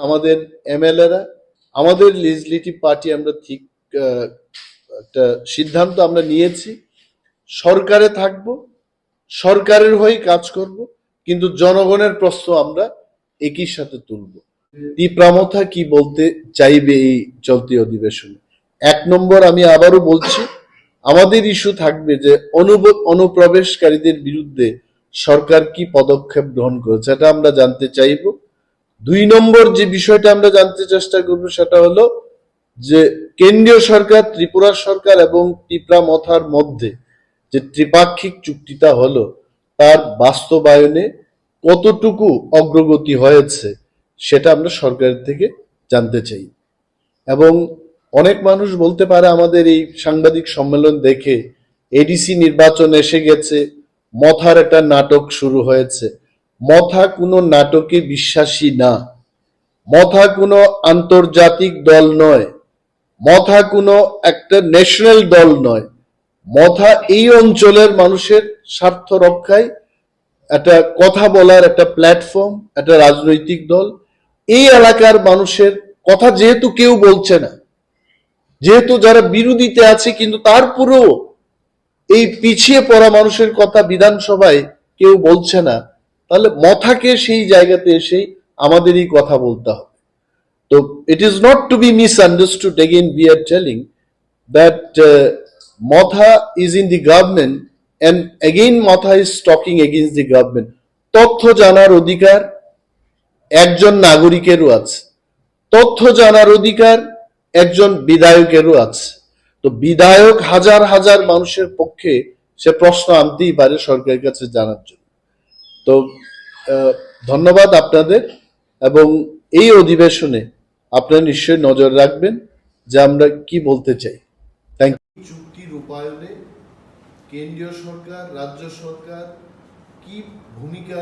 আমাদের এমএলএরা, আমাদের legislative party আমরা ঠিক একটা সিদ্ধান্ত আমরা নিয়েছি, সরকারে থাকব, সরকারের হয়ে কাজ করব, কিন্তু জনগণের প্রশ্ন আমরা একই সাথে তুলব। তীব্রামথা কি বলতে চাইবে এই চলতি অধিবেশনে? এক নম্বর, আমি আবারও বলছি, আমাদের ইস্যু থাকবে যে অনুপ্রবেশকারীদের বিরুদ্ধে সরকার কি পদক্ষেপ গ্রহণ করেছে, এটা আমরা জানতে চাইব। দুই নম্বর যে বিষয়টা আমরা জানতে চেষ্টা করব সেটা হলো যে কেন্দ্রীয় সরকার, ত্রিপুরা সরকার এবং তীব্রামথার মধ্যে যে ত্রিপাক্ষিক চুক্তিটা হলো তার বাস্তবায়নে কতটুকু অগ্রগতি হয়েছে সেটা আমরা সরকারের থেকে জানতে চাই। এবং অনেক মানুষ বলতে পারে আমাদের এই সাংবাদিক সম্মেলন দেখে এডিসি নির্বাচন এসে গেছে, মথার একটা নাটক শুরু হয়েছে। মথা কোনো নাটকে বিশ্বাসী না, মথা কোনো আন্তর্জাতিক দল নয়, মথা কোনো একটা ন্যাশনাল দল নয়। মথা এই অঞ্চলের মানুষের স্বার্থ রক্ষায় একটা কথা বলার একটা প্ল্যাটফর্ম, একটা রাজনৈতিক দল। এই এলাকার মানুষের কথা যেহেতু কেউ বলছে না, যেহেতু যারা বিরোধীতে আছে, কিন্তু তারপরেও এই পিছিয়ে পড়া মানুষের কথা বিধানসভায় কেউ বলছে না, তাহলে মথাকে সেই জায়গাতে এসেই আমাদেরই কথা বলতে হবে। তো it is not to be misunderstood. Again, we are telling that Motha is in the government, and again Motha is talking against the government. তথ্য জানার অধিকার একজন নাগরিকেরও আছে, তথ্য জানার অধিকার একজন বিধায়কেরও আছে। তো বিধায়ক হাজার হাজার মানুষের পক্ষে সে প্রশ্ন আনতেই পারে সরকারের কাছে জানার জন্য। তো ধন্যবাদ আপনাদের, এবং এই অধিবেশনে আপনারা নিশ্চয়ই নজর রাখবেন যে আমরা কি বলতে চাই। Thank you. চুক্তি রূপায়ণে কেন্দ্রীয় সরকার, রাজ্য সরকার কি ভূমিকা